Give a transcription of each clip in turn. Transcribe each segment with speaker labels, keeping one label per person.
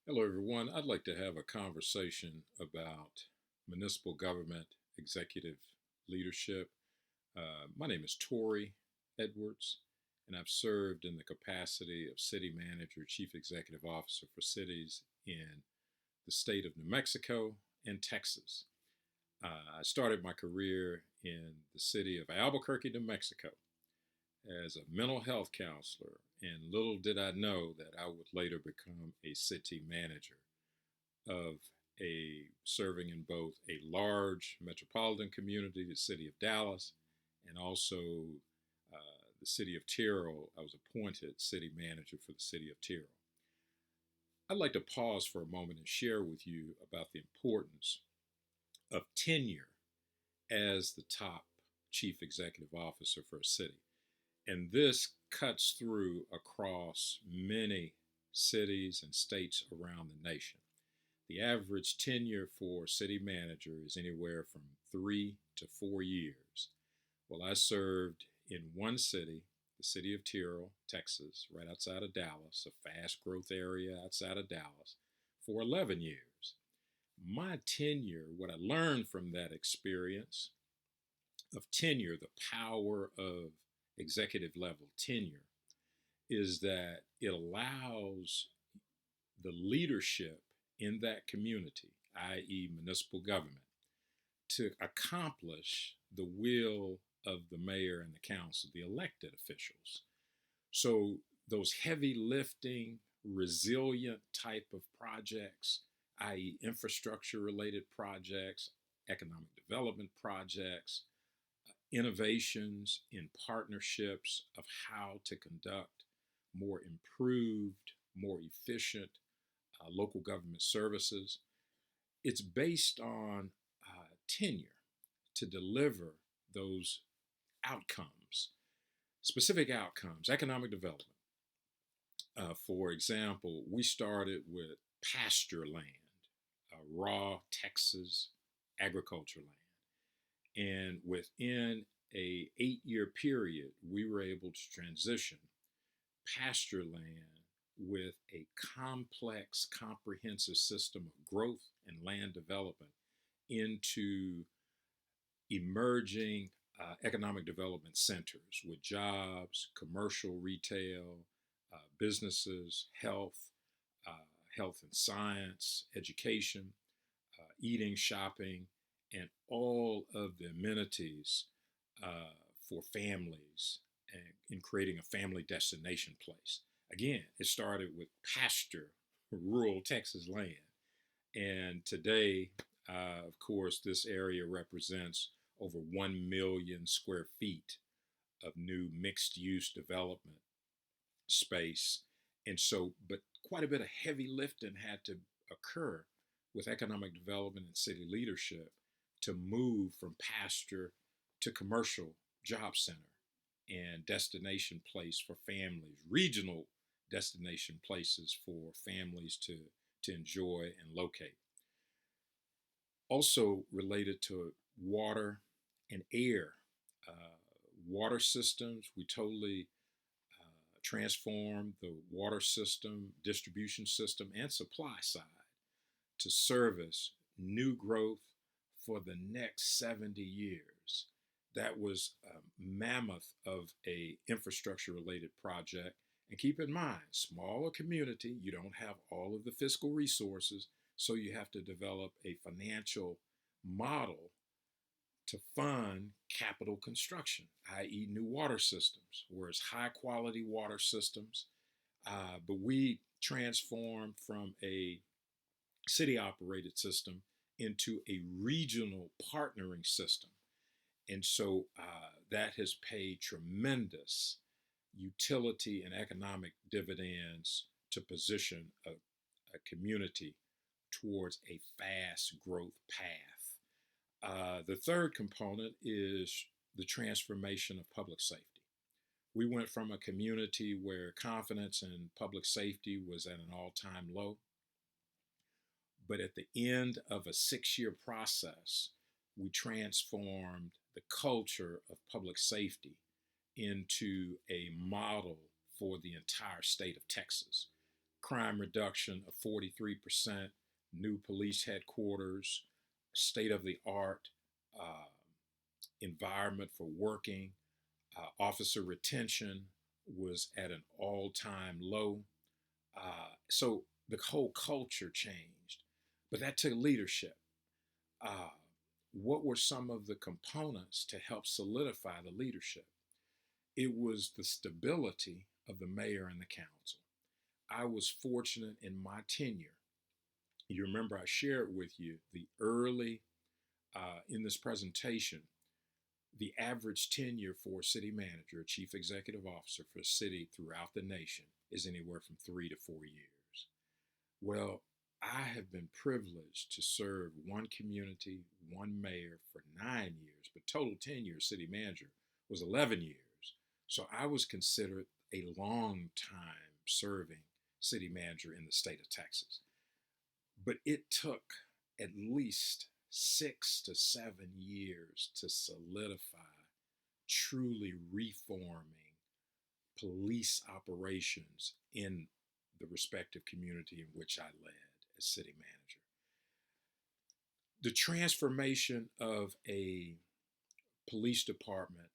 Speaker 1: Hello, everyone. I'd like to have a conversation about municipal government executive leadership. My name is Torry Edwards, and I've served in the capacity of city manager, chief executive officer for cities in the state of New Mexico and Texas. I started my career in the city of Albuquerque, New Mexico, as a mental health counselor, and little did I know that I would later become a city manager of a serving in both a large metropolitan community, the city of Dallas, and also the city of Terrell. I was appointed city manager for the city of Terrell. I'd like to pause for a moment and share with you about the importance of tenure as the top chief executive officer for a city. And this cuts through across many cities and states around the nation. The average tenure for city manager is anywhere from 3 to 4 years. Well, I served in one city, the city of Terrell, Texas, right outside of Dallas, a fast growth area outside of Dallas, for 11 years. My tenure, what I learned from that experience of tenure, the power of executive level tenure, is that it allows the leadership in that community, i.e., municipal government, to accomplish the will of the mayor and the council, the elected officials. So, those heavy lifting, resilient type of projects, i.e., infrastructure related projects, economic development projects, innovations in partnerships of how to conduct more improved, more efficient local government services. It's based on tenure to deliver those outcomes, specific outcomes, economic development. For example, we started with pasture land, raw Texas agriculture land. And within a 8-year period, we were able to transition pasture land with a complex, comprehensive system of growth and land development into emerging economic development centers with jobs, commercial, retail, businesses, uh, health and science, education, eating, shopping, and all of the amenities for families and in creating a family destination place. Again, it started with pasture, rural Texas land. And today, of course, this area represents over 1 million square feet of new mixed use development space. And so, but quite a bit of heavy lifting had to occur with economic development and city leadership to move from pasture to commercial job center and destination place for families, regional destination places for families to enjoy and locate. Also related to water and air, uh, water systems, we totally transformed the water system, distribution system, and supply side to service new growth for the next 70 years. That was a mammoth of a infrastructure related project. And keep in mind, smaller community, you don't have all of the fiscal resources, so you have to develop a financial model to fund capital construction, i.e., new water systems, where it's high quality water systems. But we transformed from a city operated system into a regional partnering system. And so that has paid tremendous utility and economic dividends to position a community towards a fast growth path. The third component is the transformation of public safety. We went from a community where confidence in public safety was at an all time low, but at the end of a 6-year process, we transformed the culture of public safety into a model for the entire state of Texas, crime reduction of 43%, new police headquarters, state of the art uh, environment for working, officer retention was at an all time low. So the whole culture changed, but that took leadership. Uh, what were some of the components to help solidify the leadership? It was the stability of the mayor and the council. I was fortunate in my tenure. You remember I shared with you the early, in this presentation, the average tenure for a city manager, a chief executive officer for a city throughout the nation is anywhere from 3 to 4 years. Well, I have been privileged to serve one community, one mayor for 9 years, but total tenure as city manager was 11 years. So I was considered a long time serving city manager in the state of Texas. But it took at least 6 to 7 years to solidify truly reforming police operations in the respective community in which I led as city manager. The transformation of a police department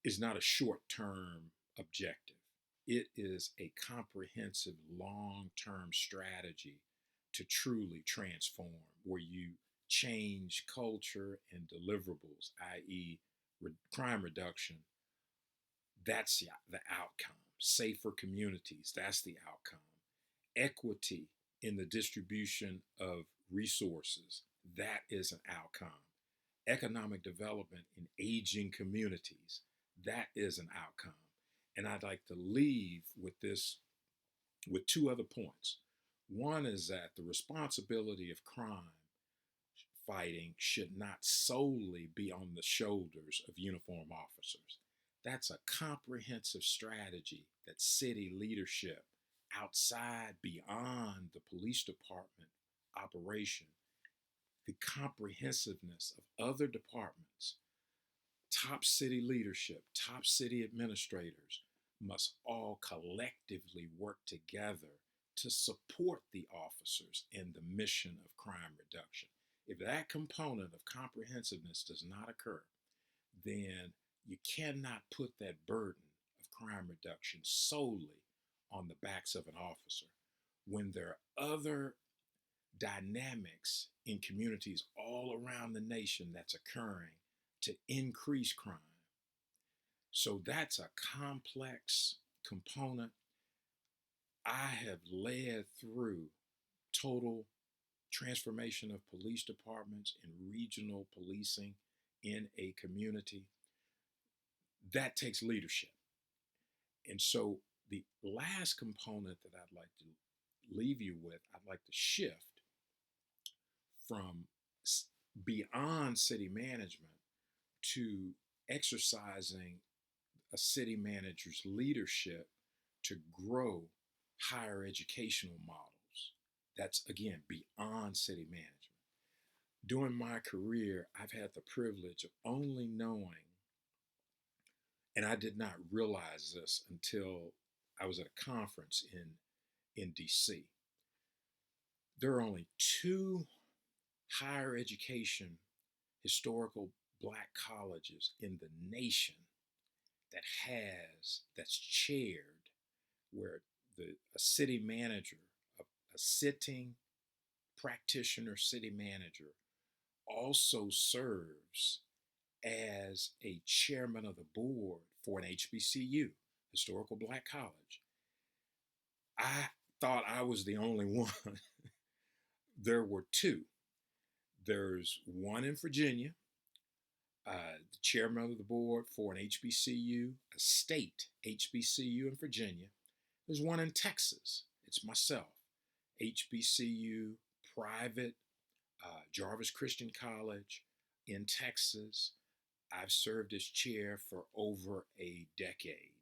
Speaker 1: is not a short term objective. It is a comprehensive long term strategy to truly transform, where you change culture and deliverables, i.e., crime reduction. That's the outcome. Safer communities, that's the outcome. Equity in the distribution of resources, that is an outcome. Economic development in aging communities, that is an outcome. And I'd like to leave with this, with two other points. One is that the responsibility of crime fighting should not solely be on the shoulders of uniformed officers. That's a comprehensive strategy that city leadership, outside, beyond the police department operation, the comprehensiveness of other departments, top city leadership, top city administrators must all collectively work together to support the officers in the mission of crime reduction. If that component of comprehensiveness does not occur, then you cannot put that burden of crime reduction solely on the backs of an officer when there are other dynamics in communities all around the nation that's occurring to increase crime. So that's a complex component. I have led through total transformation of police departments and regional policing in a community. That takes leadership. And so the last component that I'd like to leave you with, I'd like to shift from beyond city management to exercising a city manager's leadership to grow higher educational models. That's, again, beyond city management. During my career, I've had the privilege of only knowing, and I did not realize this until I was at a conference in DC. There are only two higher education historical Black colleges in the nation that's chaired, where a city manager, a sitting practitioner city manager, also serves as a chairman of the board for an HBCU, historical Black college. I thought I was the only one. There were two. There's one in Virginia, the chairman of the board for an HBCU, a state HBCU in Virginia. There's one in Texas. It's myself, HBCU, private, Jarvis Christian College in Texas. I've served as chair for over a decade.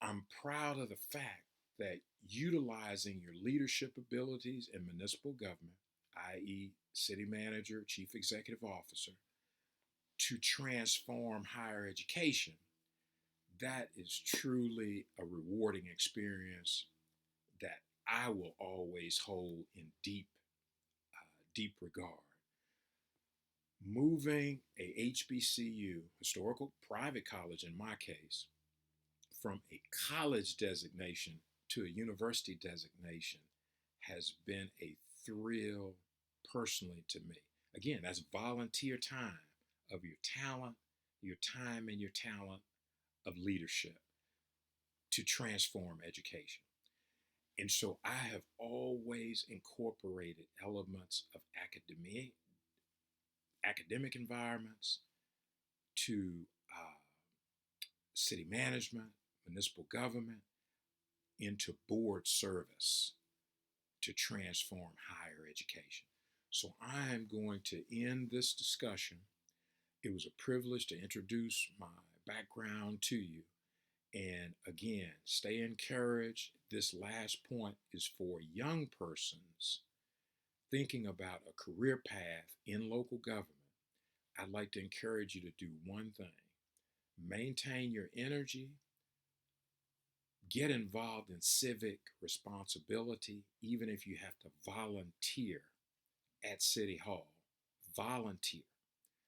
Speaker 1: I'm proud of the fact that utilizing your leadership abilities in municipal government, i.e., city manager, chief executive officer, to transform higher education, that is truly a rewarding experience that I will always hold in deep regard. Moving a HBCU, historical private college in my case, from a college designation to a university designation has been a thrill personally to me. Again, that's volunteer time of your time and your talent of leadership to transform education. And so I have always incorporated elements of academic environments to city management, municipal government, into board service to transform higher education. So I am going to end this discussion. It was a privilege to introduce my background to you. And again, stay encouraged. This last point is for young persons thinking about a career path in local government. I'd like to encourage you to do one thing: maintain your energy, get involved in civic responsibility, even if you have to volunteer at City Hall. Volunteer,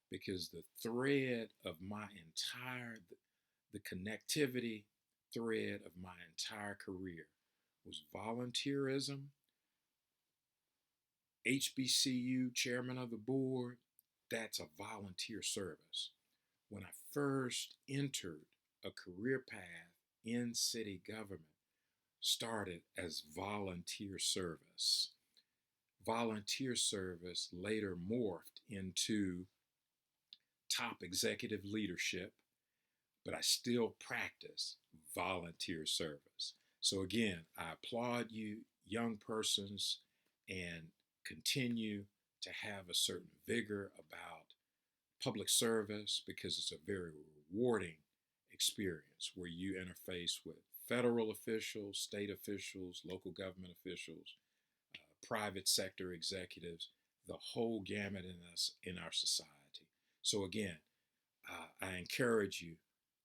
Speaker 1: because the thread of my the connectivity thread of my entire career was volunteerism, HBCU chairman of the board. That's a volunteer service. When I first entered a career path in city government, started as volunteer service. Volunteer service later morphed into top executive leadership, but I still practice volunteer service. So again, I applaud you, young persons, and continue to have a certain vigor about public service, because it's a very rewarding experience where you interface with federal officials, state officials, local government officials, private sector executives, the whole gamut in our society. So again, I encourage you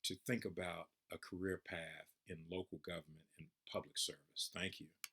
Speaker 1: to think about a career path in local government and public service. Thank you.